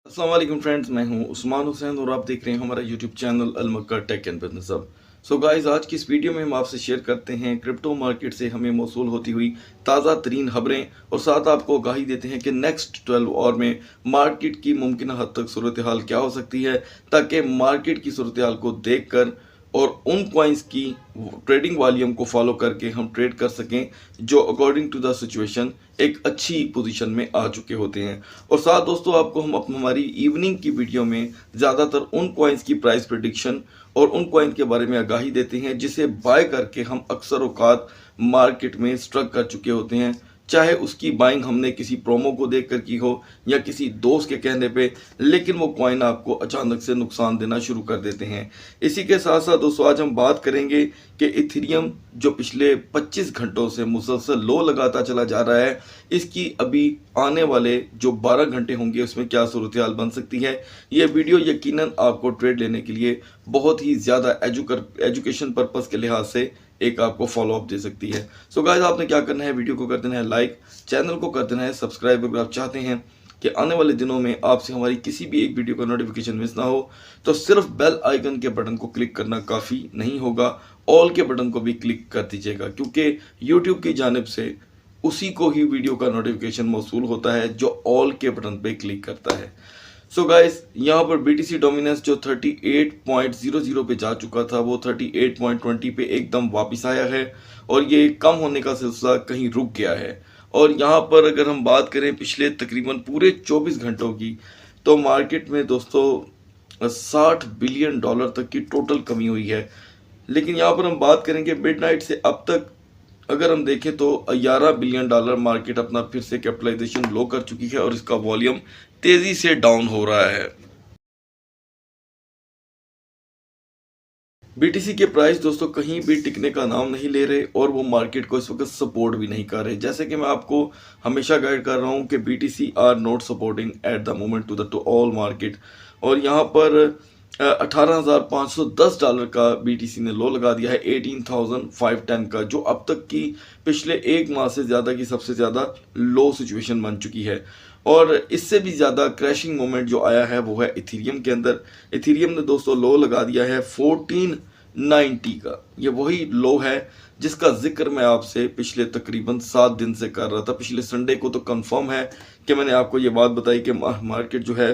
अस्सलाम वालेकुम फ्रेंड्स, मैं हूं उस्मान हुसैन और आप देख रहे हैं हमारा YouTube channel Al Makkah tech and business hub. So guys, आज की इस वीडियो में हम आपसे शेयर करते हैं क्रिप्टो मार्केट से हमें मौसूल होती हुई ताज़ा तरीन खबरें और साथ आपको आगाही देते हैं कि नेक्स्ट 12 आवर में मार्केट की मुमकिन हद तक सूरत हाल क्या हो सकती है, ताकि मार्केट की सूरत हाल को देख कर और उन कॉइन्स की ट्रेडिंग वॉल्यूम को फॉलो करके हम ट्रेड कर सकें जो अकॉर्डिंग टू द सिचुएशन एक अच्छी पोजीशन में आ चुके होते हैं। और साथ दोस्तों, आपको हम हमारी इवनिंग की वीडियो में ज़्यादातर उन कॉइन्स की प्राइस प्रेडिक्शन और उन कॉइन के बारे में आगाही देते हैं जिसे बाय करके हम अक्सर औकात मार्केट में स्ट्रक कर चुके होते हैं, चाहे उसकी बाइंग हमने किसी प्रोमो को देखकर की हो या किसी दोस्त के कहने पे, लेकिन वो कॉइन आपको अचानक से नुकसान देना शुरू कर देते हैं। इसी के साथ साथ दोस्तों, आज हम बात करेंगे कि इथेरियम जो पिछले 25 घंटों से मुसलसल लो लगाता चला जा रहा है, इसकी अभी आने वाले जो 12 घंटे होंगे उसमें क्या सूरत हाल बन सकती है। ये वीडियो यकीनन आपको ट्रेड लेने के लिए बहुत ही ज़्यादा एजुकेशन पर्पज़ के लिहाज से एक आपको फॉलो अप दे सकती है। सो गाइस, आपने क्या करना है, वीडियो को कर देना है लाइक, चैनल को कर देना है सब्सक्राइब। अगर आप चाहते हैं कि आने वाले दिनों में आपसे हमारी किसी भी एक वीडियो का नोटिफिकेशन मिस ना हो, तो सिर्फ बेल आइकन के बटन को क्लिक करना काफ़ी नहीं होगा, ऑल के बटन को भी क्लिक कर दीजिएगा, क्योंकि यूट्यूब की जानिब से उसी को ही वीडियो का नोटिफिकेशन मौसूल होता है जो ऑल के बटन पे क्लिक करता है। सो गाइस, यहाँ पर BTC डोमिनेंस जो 38.00 पे जा चुका था, वो 38.20 पे एकदम वापस आया है और ये कम होने का सिलसिला कहीं रुक गया है। और यहाँ पर अगर हम बात करें पिछले तकरीबन पूरे 24 घंटों की, तो मार्केट में दोस्तों $60 बिलियन तक की टोटल कमी हुई है। लेकिन यहाँ पर हम बात करेंगे मिडनाइट से अब तक, अगर हम देखें तो $11 बिलियन मार्केट अपना फिर से कैपिटलाइजेशन लो कर चुकी है और इसका वॉल्यूम तेजी से डाउन हो रहा है। BTC के प्राइस दोस्तों कहीं भी टिकने का नाम नहीं ले रहे और वो मार्केट को इस वक्त सपोर्ट भी नहीं कर रहे। जैसे कि मैं आपको हमेशा गाइड कर रहा हूँ कि BTC are not supporting at the moment to all market. और यहाँ पर $18,510 का BTC ने लो लगा दिया है 18,510 का, जो अब तक की पिछले एक माह से ज़्यादा की सबसे ज़्यादा लो सिचुएशन बन चुकी है। और इससे भी ज़्यादा क्रैशिंग मोमेंट जो आया है वो है इथेरियम के अंदर। इथेरियम ने दोस्तों लो लगा दिया है 1490 का। ये वही लो है जिसका जिक्र मैं आपसे पिछले तकरीबन 7 दिन से कर रहा था। पिछले संडे को तो कंफर्म है कि मैंने आपको ये बात बताई कि मार्केट जो है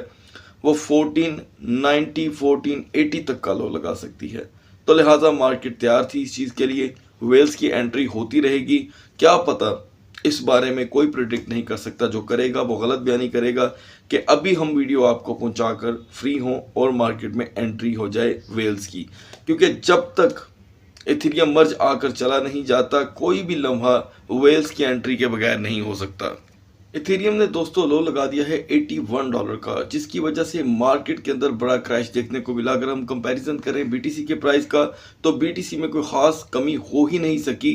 वो 1490 1480 तक का लो लगा सकती है। तो लिहाजा मार्केट तैयार थी इस चीज़ के लिए। वेल्स की एंट्री होती रहेगी, क्या पता, इस बारे में कोई प्रिडिक्ट नहीं कर सकता। जो करेगा वो गलत बयानी करेगा कि अभी हम वीडियो आपको पहुंचाकर फ्री हों और मार्केट में एंट्री हो जाए वेल्स की, क्योंकि जब तक इथेरियम मर्ज आकर चला नहीं जाता, कोई भी लम्हा वेल्स की एंट्री के बगैर नहीं हो सकता। इथेरियम ने दोस्तों लो लगा दिया है $81 का, जिसकी वजह से मार्केट के अंदर बड़ा क्रैश देखने को मिला। अगर हम कंपैरिजन करें BTC के प्राइस का, तो BTC में कोई खास कमी हो ही नहीं सकी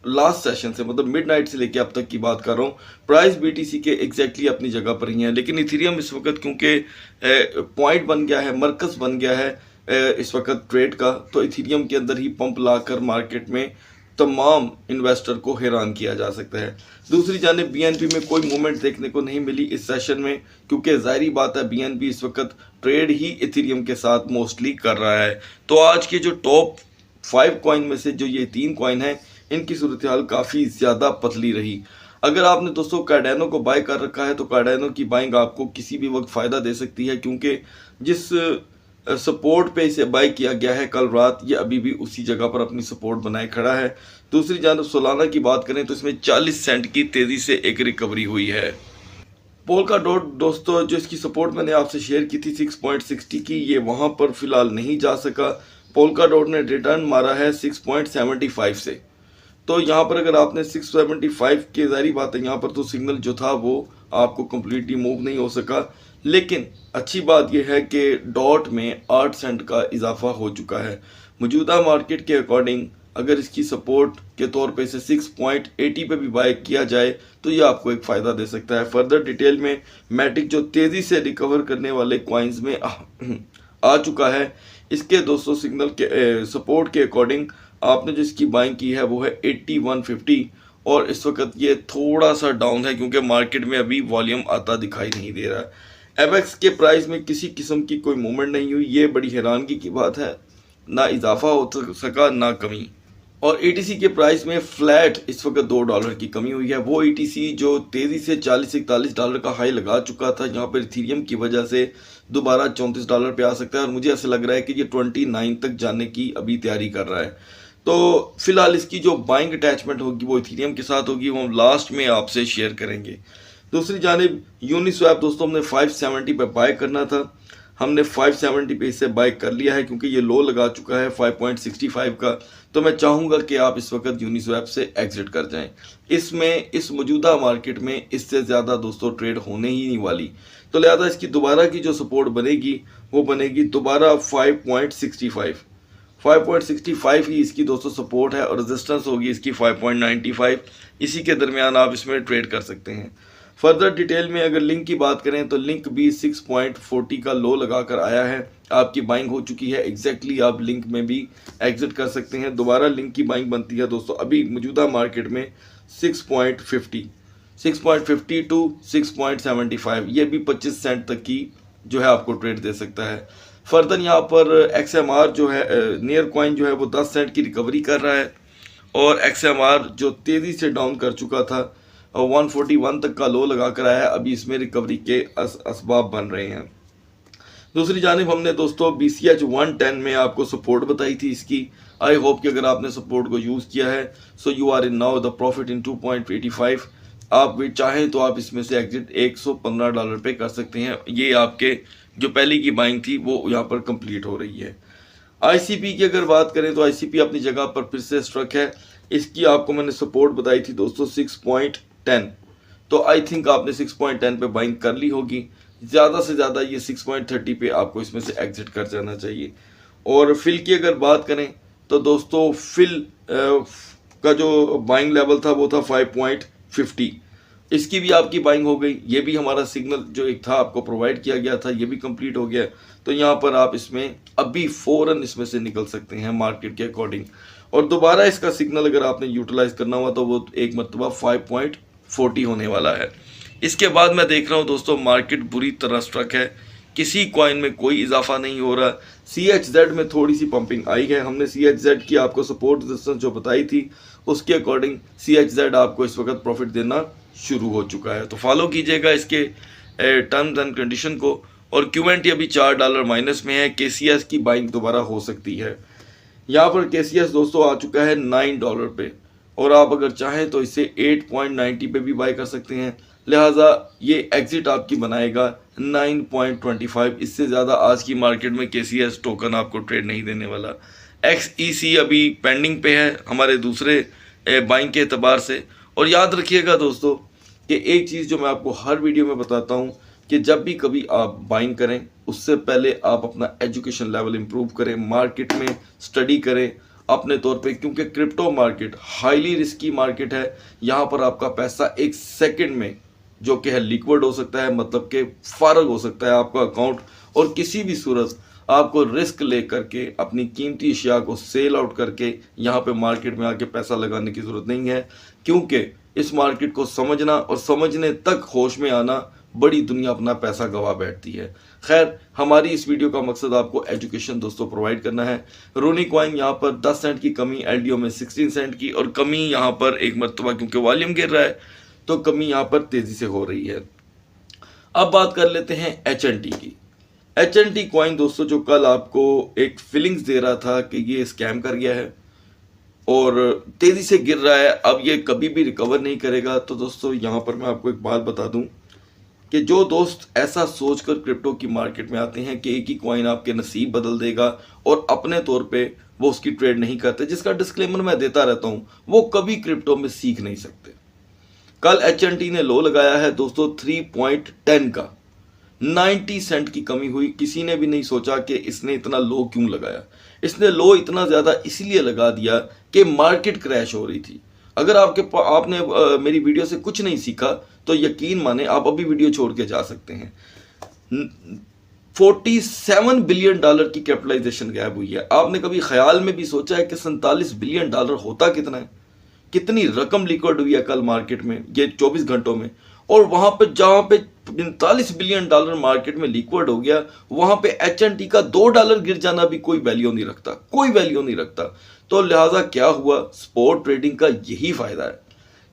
लास्ट सेशन से, मतलब मिडनाइट से लेके अब तक की बात कर रहा हूँ। प्राइस BTC के एग्जैक्टली अपनी जगह पर ही है, लेकिन इथेरियम इस वक्त क्योंकि पॉइंट बन गया है, मरकज बन गया है इस वक्त ट्रेड का, तो इथेरियम के अंदर ही पंप लाकर मार्केट में तमाम इन्वेस्टर को हैरान किया जा सकता है। दूसरी जानिब BNB में कोई मूवमेंट देखने को नहीं मिली इस सेशन में, क्योंकि जाहिर बात है BNB इस वक्त ट्रेड ही इथेरियम के साथ मोस्टली कर रहा है। तो आज के जो टॉप 5 कॉइन में से जो ये 3 कॉइन हैं, इनकी सूरत हाल काफ़ी ज़्यादा पतली रही। अगर आपने दोस्तों कार्डेनो को बाय कर रखा है, तो कार्डेनो की बाइंग आपको किसी भी वक्त फ़ायदा दे सकती है, क्योंकि जिस सपोर्ट पे इसे बाय किया गया है कल रात, ये अभी भी उसी जगह पर अपनी सपोर्ट बनाए खड़ा है। दूसरी जानब सोलाना की बात करें तो इसमें 40 सेंट की तेज़ी से एक रिकवरी हुई है। पोल्का डॉट दोस्तों, जो इसकी सपोर्ट मैंने आपसे शेयर की थी 6.60 की, ये वहाँ पर फिलहाल नहीं जा सका। पोल्का डॉट ने रिटर्न मारा है 6.75 से। तो यहाँ पर अगर आपने 675 के, जारी बात है यहाँ पर तो सिग्नल जो था वो आपको कम्प्लीटली मूव नहीं हो सका। लेकिन अच्छी बात यह है कि डॉट में 8 सेंट का इजाफा हो चुका है। मौजूदा मार्केट के अकॉर्डिंग अगर इसकी सपोर्ट के तौर पे इसे 6.80 पे भी बाय किया जाए तो ये आपको एक फ़ायदा दे सकता है। फर्दर डिटेल में मैटिक जो तेज़ी से रिकवर करने वाले कॉइन्स में आ चुका है, इसके 200 सिग्नल के सपोर्ट के अकॉर्डिंग आपने जो इसकी बाइंग की है वो है 8150, और इस वक्त ये थोड़ा सा डाउन है क्योंकि मार्केट में अभी वॉल्यूम आता दिखाई नहीं दे रहा है। एवेक्स के प्राइस में किसी किस्म की कोई मूवमेंट नहीं हुई, ये बड़ी हैरानगी की बात है, ना इजाफा हो सका ना कमी। और ETC के प्राइस में फ्लैट इस वक्त $2 की कमी हुई है। वो ETC जो तेज़ी से $40-41 का हाई लगा चुका था, यहाँ पर इथीरियम की वजह से दोबारा $34 पे आ सकता है और मुझे ऐसा लग रहा है कि ये 29 तक जाने की अभी तैयारी कर रहा है। तो फिलहाल इसकी जो बाइंग अटैचमेंट होगी वो इथीरियम के साथ होगी, वो हम लास्ट में आपसे शेयर करेंगे। दूसरी जानिब यूनिस्वैप दोस्तों हमने 570 पे बाय करना था, हमने 570 पे इसे बाय कर लिया है क्योंकि ये लो लगा चुका है 5.65 का। तो मैं चाहूँगा कि आप इस वक्त यूनिस्वैप से एग्जिट कर जाएं। इसमें इस मौजूदा मार्केट में इससे ज़्यादा दोस्तों ट्रेड होने ही नहीं वाली, तो लिहाजा इसकी दोबारा की जो सपोर्ट बनेगी वो बनेगी दोबारा 5.65। 5.65 ही इसकी दोस्तों सपोर्ट है और रेजिस्टेंस होगी इसकी 5.95। इसी के दरमियान आप इसमें ट्रेड कर सकते हैं। फर्दर डिटेल में अगर लिंक की बात करें तो लिंक भी 6.40 का लो लगाकर आया है, आपकी बाइंग हो चुकी है एग्जैक्टली, आप लिंक में भी एग्जिट कर सकते हैं। दोबारा लिंक की बाइंग बनती है दोस्तों अभी मौजूदा मार्केट में 6.50 टू 6.75, ये भी 25 सेंट तक की जो है आपको ट्रेड दे सकता है। फर्दर यहाँ पर XMR जो है नियर कॉइन जो है वो 10 सेंट की रिकवरी कर रहा है और XMR जो तेज़ी से डाउन कर चुका था 141 तक का लो लगा कर आया है, अभी इसमें रिकवरी के असबाब बन रहे हैं। दूसरी जानिब हमने दोस्तों BCH 110 में आपको सपोर्ट बताई थी इसकी। आई होप कि अगर आपने सपोर्ट को यूज़ किया है so you are in now the profit in 2.85। आप भी चाहें तो आप इसमें से एग्जिट $115 पे कर सकते हैं। ये आपके जो पहले की बाइंग थी वो यहाँ पर कंप्लीट हो रही है। ICP की अगर बात करें तो ICP अपनी जगह पर फिर से स्ट्रक है। इसकी आपको मैंने सपोर्ट बताई थी दोस्तों 6.10, तो आई थिंक आपने 6.10 पे बाइंग कर ली होगी। ज़्यादा से ज़्यादा ये 6.30 पे आपको इसमें से एग्जिट कर जाना चाहिए। और फिल की अगर बात करें तो दोस्तों फिल का जो बाइंग लेवल था वो था 5.50, इसकी भी आपकी बाइंग हो गई। ये भी हमारा सिग्नल जो एक था आपको प्रोवाइड किया गया था, ये भी कंप्लीट हो गया। तो यहाँ पर आप इसमें अभी फ़ौरन इसमें से निकल सकते हैं मार्केट के अकॉर्डिंग। और दोबारा इसका सिग्नल अगर आपने यूटिलाइज करना हुआ तो वो एक मरतबा 5.40 होने वाला है। इसके बाद मैं देख रहा हूँ दोस्तों मार्केट बुरी तरह स्ट्रक है, किसी कॉइन में कोई इजाफा नहीं हो रहा। CHZ में थोड़ी सी पंपिंग आई है, हमने CHZ की आपको सपोर्ट रेजिस्टेंस जो बताई थी उसके अकॉर्डिंग CHZ आपको इस वक्त प्रॉफिट देना शुरू हो चुका है। तो फॉलो कीजिएगा इसके टर्म्स एंड कंडीशन को। और QNT अभी $4 माइनस में है, KCS की बाइंग दोबारा हो सकती है। यहाँ पर KCS दोस्तों आ चुका है $9 पे और आप अगर चाहें तो इसे 8.90 पे भी बाय कर सकते हैं। लिहाजा ये एग्जिट आपकी बनाएगा 9.25। इससे ज़्यादा आज की मार्केट में KCS टोकन आपको ट्रेड नहीं देने वाला। XEC अभी पेंडिंग पे है हमारे दूसरे बाइंग के एतबार से। और याद रखिएगा दोस्तों कि एक चीज़ जो मैं आपको हर वीडियो में बताता हूँ कि जब भी कभी आप बाइंग करें उससे पहले आप अपना एजुकेशन लेवल इम्प्रूव करें, मार्केट में स्टडी करें अपने तौर पे, क्योंकि crypto market highly risky market है। यहाँ पर आपका पैसा एक सेकंड में जो कि है लिक्विड हो सकता है, मतलब कि फारग हो सकता है आपका अकाउंट, और किसी भी सूरत आपको रिस्क ले करके अपनी कीमती अशिया को सेल आउट करके यहाँ पे मार्केट में आके पैसा लगाने की ज़रूरत नहीं है, क्योंकि इस मार्केट को समझना और समझने तक होश में आना बड़ी दुनिया अपना पैसा गवा बैठती है। खैर, हमारी इस वीडियो का मकसद आपको एजुकेशन दोस्तों प्रोवाइड करना है। रोनी कॉइन यहाँ पर 10 सेंट की कमी, LDO में 16 सेंट की, और कमी यहाँ पर एक मरतबा क्योंकि वॉल्यूम गिर रहा है तो कमी यहाँ पर तेज़ी से हो रही है। अब बात कर लेते हैं HNT की। HNT कॉइन दोस्तों जो कल आपको एक फीलिंग्स दे रहा था कि ये स्कैम कर गया है और तेज़ी से गिर रहा है, अब ये कभी भी रिकवर नहीं करेगा। तो दोस्तों यहाँ पर मैं आपको एक बात बता दूं कि जो दोस्त ऐसा सोचकर क्रिप्टो की मार्केट में आते हैं कि एक ही कॉइन आपके नसीब बदल देगा और अपने तौर पे वो उसकी ट्रेड नहीं करते, जिसका डिस्क्लेमर मैं देता रहता हूं, वो कभी क्रिप्टो में सीख नहीं सकते। कल HNT ने लो लगाया है दोस्तों 3.10 का, 90 सेंट की कमी हुई। किसी ने भी नहीं सोचा कि इसने इतना लो क्यों लगाया। इसने लो इतना ज़्यादा इसलिए लगा दिया कि मार्केट क्रैश हो रही थी। अगर आपने मेरी वीडियो से कुछ नहीं सीखा तो यकीन माने आप अभी वीडियो छोड़ के जा सकते हैं। $47 बिलियन की कैपिटलाइजेशन गैप हुई है। आपने कभी ख्याल में भी सोचा है कि $47 बिलियन होता कितना है? कितनी रकम लिक्विड हुई है कल मार्केट में ये 24 घंटों में, और वहां पे जहां पे $45 बिलियन मार्केट में लिक्विड हो गया, वहां पे एच.एन.टी का $2 गिर जाना भी कोई वैल्यू नहीं रखता, कोई वैल्यू नहीं रखता। तो लिहाजा क्या हुआ, स्पॉट ट्रेडिंग का यही फायदा है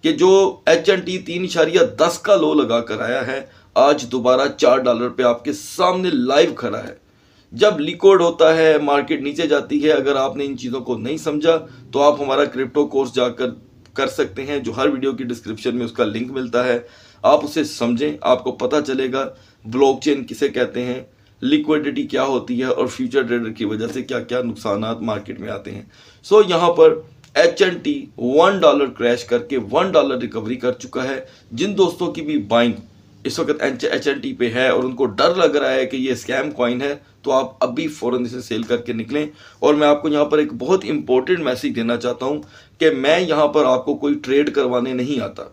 कि जो एच.एन.टी 3.10 का लो लगा कर आया है, आज दोबारा $4 पे आपके सामने लाइव खड़ा है। जब लिक्विड होता है, मार्केट नीचे जाती है, अगर आपने इन चीज़ों को नहीं समझा तो आप हमारा क्रिप्टो कोर्स जाकर कर सकते हैं, जो हर वीडियो की डिस्क्रिप्शन में उसका लिंक मिलता है। आप उसे समझें, आपको पता चलेगा ब्लॉकचेन किसे कहते हैं, लिक्विडिटी क्या होती है और फ्यूचर ट्रेडर की वजह से क्या क्या नुकसानात मार्केट में आते हैं। सो यहाँ पर एच.एन.टी $1 क्रैश करके $1 रिकवरी कर चुका है। जिन दोस्तों की भी बाइंग इस वक्त एच.एन.टी पे है और उनको डर लग रहा है कि ये स्कैम कॉइन है, तो आप अभी फ़ौरन इसे सेल करके निकलें। और मैं आपको यहाँ पर एक बहुत इंपॉर्टेंट मैसेज देना चाहता हूँ कि मैं यहाँ पर आपको कोई ट्रेड करवाने नहीं आता,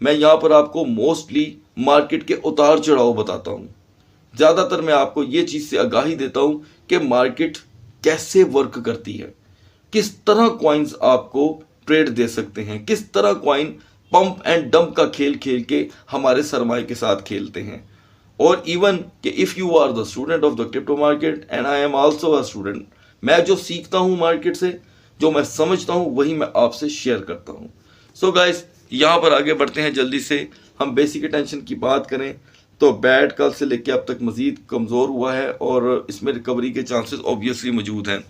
मैं यहाँ पर आपको मोस्टली मार्केट के उतार चढ़ाव बताता हूँ। ज़्यादातर मैं आपको ये चीज़ से आगाही देता हूँ कि मार्केट कैसे वर्क करती है, किस तरह कॉइन्स आपको ट्रेड दे सकते हैं, किस तरह कॉइन पंप एंड डंप का खेल खेल के हमारे सरमाए के साथ खेलते हैं। और इवन कि if you are the student of the crypto market and I am also a student, मैं जो सीखता हूँ मार्केट से, जो मैं समझता हूँ, वही मैं आपसे शेयर करता हूँ। सो गाइस, यहाँ पर आगे बढ़ते हैं जल्दी से। हम बेसिक अटेंशन की बात करें तो बैड कल से लेके अब तक मज़ीद कमज़ोर हुआ है और इसमें रिकवरी के चांसेस ऑब्वियसली मौजूद हैं।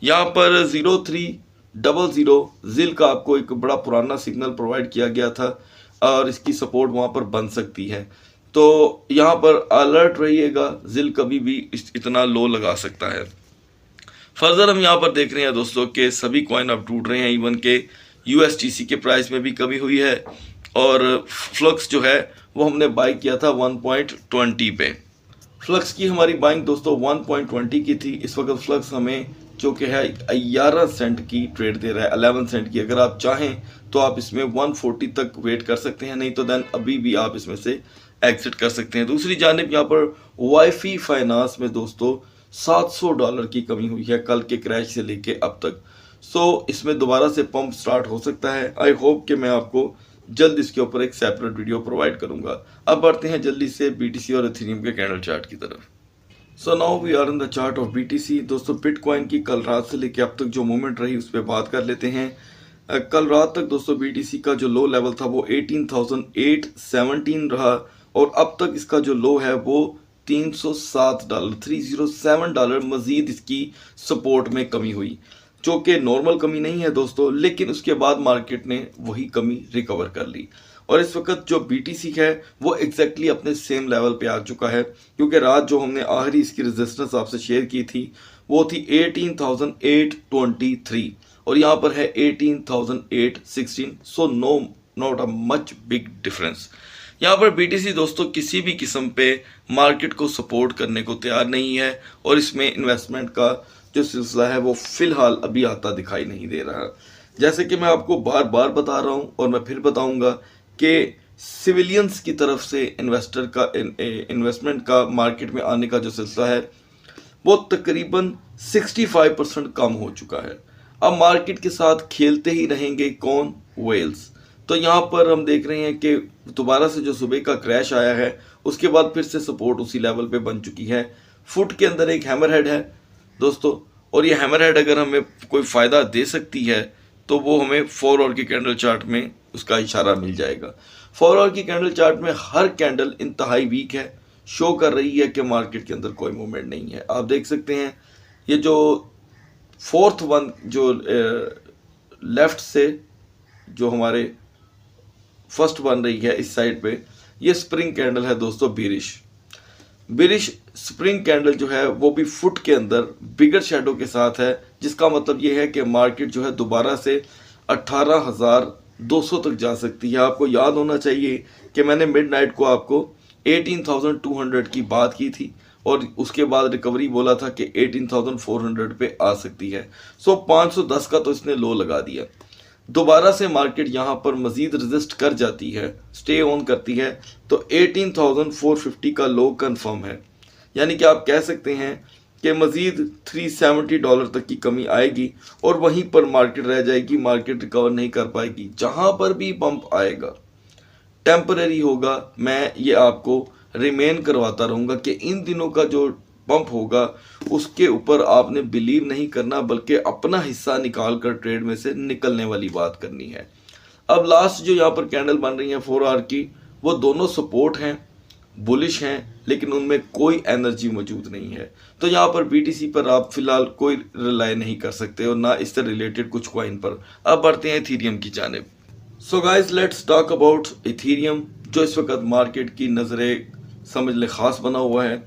यहाँ पर 0300 जिल का आपको एक बड़ा पुराना सिग्नल प्रोवाइड किया गया था और इसकी सपोर्ट वहाँ पर बन सकती है। तो यहाँ पर अलर्ट रहिएगा, जिल कभी भी इतना लो लगा सकता है। फर्दर हम यहाँ पर देख रहे हैं दोस्तों कि सभी कॉइन अब टूट रहे हैं, इवन के USDC के प्राइस में भी कमी हुई है और फ्लक्स जो है वो हमने बाई किया था 1.20 पे। फ्लक्स की हमारी बाइंग दोस्तों 1.20 की थी। इस वक्त फ्लक्स हमें जो कि है 11 सेंट की ट्रेड दे रहा है, 11 सेंट की। अगर आप चाहें तो आप इसमें 140 तक वेट कर सकते हैं, नहीं तो देन अभी भी आप इसमें से एग्जिट कर सकते हैं। दूसरी जानिब यहाँ पर वाईफी फाइनेंस में दोस्तों $700 की कमी हुई है कल के क्रैश से लेके अब तक। सो इसमें दोबारा से पंप स्टार्ट हो सकता है। आई होप कि मैं आपको जल्द इसके ऊपर एक सेपरेट वीडियो प्रोवाइड करूंगा। अब बढ़ते हैं जल्दी से BTC और एथेरियम के कैंडल चार्ट की तरफ। So now we are in the chart of BTC। दोस्तों बिटकॉइन की कल रात से लेके अब तक जो मूवमेंट रही उस पर बात कर लेते हैं। कल रात तक दोस्तों BTC का जो लो लेवल था वो 18,817 रहा और अब तक इसका जो लो है वो $307 मजीद इसकी सपोर्ट में कमी हुई, जो कि नॉर्मल कमी नहीं है दोस्तों, लेकिन उसके बाद मार्केट ने वही कमी रिकवर कर ली और इस वक्त जो BTC है वो एग्जैक्टली अपने सेम लेवल पे आ चुका है, क्योंकि रात जो हमने आखिरी इसकी रेजिस्टेंस आपसे शेयर की थी वो थी 18,823 और यहाँ पर है 18,816। So not a much big difference. यहाँ पर BTC दोस्तों किसी भी किस्म पे मार्केट को सपोर्ट करने को तैयार नहीं है और इसमें इन्वेस्टमेंट का जो सिलसिला है वो फिलहाल अभी आता दिखाई नहीं दे रहा। जैसे कि मैं आपको बार बार बता रहा हूँ और मैं फिर बताऊँगा कि सिविलियंस की तरफ से इन्वेस्टमेंट का मार्केट में आने का जो सिलसिला है वो तकरीबन 65% कम हो चुका है। अब मार्केट के साथ खेलते ही रहेंगे कौन, वेल्स। तो यहाँ पर हम देख रहे हैं कि दोबारा से जो सुबह का क्रैश आया है उसके बाद फिर से सपोर्ट उसी लेवल पे बन चुकी है। फुट के अंदर एक हैमरहेड है दोस्तों और ये हैमरहेड अगर हमें कोई फ़ायदा दे सकती है तो वो हमें 4 आवर की कैंडल चार्ट में उसका इशारा मिल जाएगा। 4 आवर की कैंडल चार्ट में हर कैंडल इंतहाई वीक है, शो कर रही है कि मार्केट के अंदर कोई मूवमेंट नहीं है। आप देख सकते हैं ये जो फोर्थ वन जो लेफ्ट से जो हमारे फर्स्ट बन रही है इस साइड पे, ये स्प्रिंग कैंडल है दोस्तों, बिरिश स्प्रिंग कैंडल जो है वो भी फुट के अंदर बिगर शेडो के साथ है, जिसका मतलब ये है कि मार्केट जो है दोबारा से 18,200 तक जा सकती है। आपको याद होना चाहिए कि मैंने मिडनाइट को आपको 18,200 की बात की थी और उसके बाद रिकवरी बोला था कि 18,400 पे आ सकती है। सो 510 का तो इसने लो लगा दिया। दोबारा से मार्केट यहाँ पर मजीद रेजिस्ट कर जाती है, स्टे ऑन करती है, तो 18,450 का लो कंफर्म है। यानी कि आप कह सकते हैं कि मजीद $370 तक की कमी आएगी और वहीं पर मार्केट रह जाएगी, मार्केट रिकवर नहीं कर पाएगी। जहाँ पर भी पंप आएगा टेम्पररी होगा, मैं ये आपको रिमेन करवाता रहूँगा कि इन दिनों का जो पंप होगा उसके ऊपर आपने बिलीव नहीं करना, बल्कि अपना हिस्सा निकाल कर ट्रेड में से निकलने वाली बात करनी है। अब लास्ट जो यहाँ पर कैंडल बन रही है 4 आवर की, वो दोनों सपोर्ट हैं, बुलिश हैं, लेकिन उनमें कोई एनर्जी मौजूद नहीं है। तो यहाँ पर BTC पर आप फिलहाल कोई रिलाई नहीं कर सकते और ना इससे रिलेटेड कुछ कॉइन पर। अब बढ़ते हैं इथेरियम की जानिब। So guys let's talk about Ethereum, जो इस वक्त मार्केट की नज़रें समझ ले ख़ास बना हुआ है।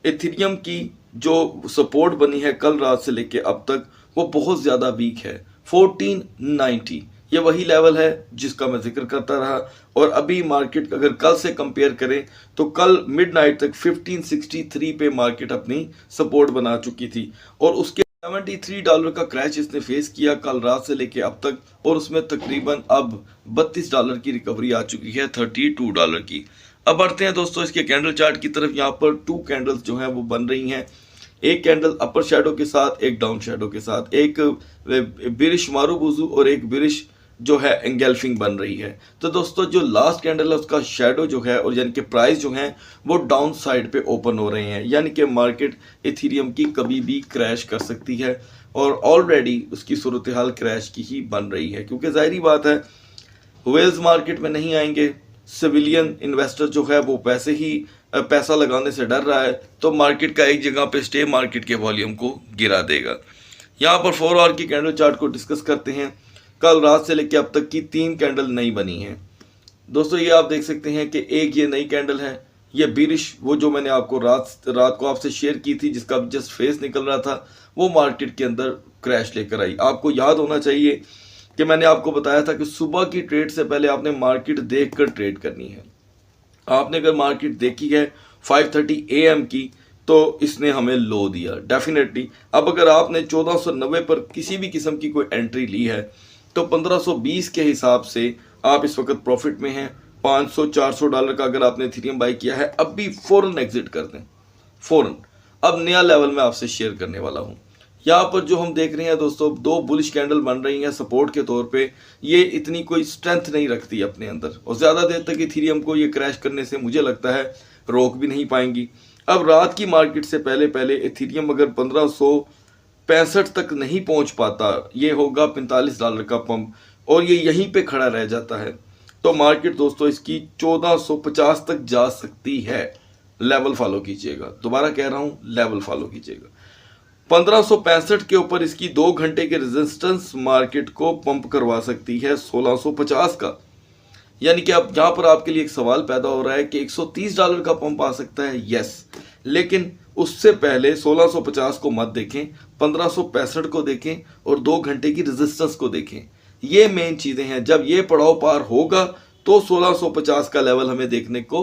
इथेरियम की जो सपोर्ट बनी है कल रात से लेके अब तक, वो बहुत ज़्यादा वीक है। 1490 ये वही लेवल है जिसका मैं जिक्र करता रहा, और अभी मार्केट अगर कल से कंपेयर करें तो कल मिडनाइट तक 1563 पे मार्केट अपनी सपोर्ट बना चुकी थी, और उसके $73 का क्रैश इसने फेस किया कल रात से लेके अब तक, और उसमें तकरीबन अब $32 की रिकवरी आ चुकी है $32 की। अब बढ़ते हैं दोस्तों इसके कैंडल चार्ट की तरफ। यहाँ पर 2 कैंडल्स जो हैं वो बन रही हैं, एक कैंडल अपर शेडो के साथ, एक डाउन शेडो के साथ, एक बिरिश मारूबुजू और एक बिरिश जो है एंगल्फिंग बन रही है। तो दोस्तों जो लास्ट कैंडल है उसका शेडो जो है, और यानी कि प्राइस जो है वो डाउन साइड पे ओपन हो रहे हैं, यानी कि मार्केट इथेरियम की कभी भी क्रैश कर सकती है, और ऑलरेडी उसकी सूरत हाल क्रैश की ही बन रही है, क्योंकि जाहिर बात है वेल्स मार्केट में नहीं आएंगे, सिविलियन इन्वेस्टर जो है वो पैसा लगाने से डर रहा है, तो मार्केट का एक जगह पे स्टे मार्केट के वॉल्यूम को गिरा देगा। यहाँ पर 4 आवर की कैंडल चार्ट को डिस्कस करते हैं। कल रात से लेकर अब तक की 3 कैंडल नई बनी हैं दोस्तों। ये आप देख सकते हैं कि एक ये नई कैंडल है, ये बिरिश, वो जो मैंने आपको रात को आपसे शेयर की थी, जिसका जस्ट फेस निकल रहा था, वो मार्केट के अंदर क्रैश लेकर आई। आपको याद होना चाहिए कि मैंने आपको बताया था कि सुबह की ट्रेड से पहले आपने मार्केट देखकर ट्रेड करनी है। आपने अगर मार्केट देखी है 5:30 AM की, तो इसने हमें लो दिया डेफिनेटली। अब अगर आपने 1490 पर किसी भी किस्म की कोई एंट्री ली है तो 1520 के हिसाब से आप इस वक्त प्रॉफिट में हैं। $500-400 का अगर आपने इथेरियम बाई किया है, अब भी फौरन एग्जिट कर दें, फौरन। अब नया लेवल मैं आपसे शेयर करने वाला हूं। यहाँ पर जो हम देख रहे हैं दोस्तों, 2 बुलिश कैंडल बन रही हैं सपोर्ट के तौर पे, ये इतनी कोई स्ट्रेंथ नहीं रखती अपने अंदर, और ज़्यादा देर तक इथेरियम को ये क्रैश करने से मुझे लगता है रोक भी नहीं पाएंगी। अब रात की मार्केट से पहले इथेरियम अगर 1565 तक नहीं पहुंच पाता, ये होगा $45 का पंप, और ये यहीं पे खड़ा रह जाता है, तो मार्केट दोस्तों इसकी 1450 तक जा सकती है। लेवल फॉलो कीजिएगा, दोबारा कह रहा हूं लेवल फॉलो कीजिएगा। 1565 के ऊपर इसकी 2 घंटे के रेजिस्टेंस मार्केट को पंप करवा सकती है 1650 का। यानी कि अब यहाँ पर आपके लिए एक सवाल पैदा हो रहा है कि $130 का पंप आ सकता है, यस, लेकिन उससे पहले 1650 को मत देखें, 1565 को देखें और 2 घंटे की रेजिस्टेंस को देखें। ये मेन चीजें हैं। जब ये पड़ाव पार होगा तो 1650 का लेवल हमें देखने को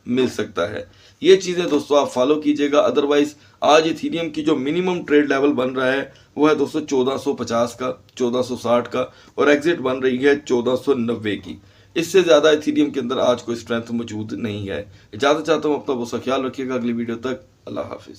मिल सकता है। ये चीजें दोस्तों आप फॉलो कीजिएगा। अदरवाइज आज इथेरियम की जो मिनिमम ट्रेड लेवल बन रहा है वो है दोस्तों 1450 का, 1460 का, और एग्जिट बन रही है 1490 की। इससे ज्यादा इथेरियम के अंदर आज कोई स्ट्रेंथ मौजूद नहीं है। इजाजत चाहता हूं, अपना बहुत सा ख्याल रखिएगा। अगली वीडियो तक अल्लाह हाफिज।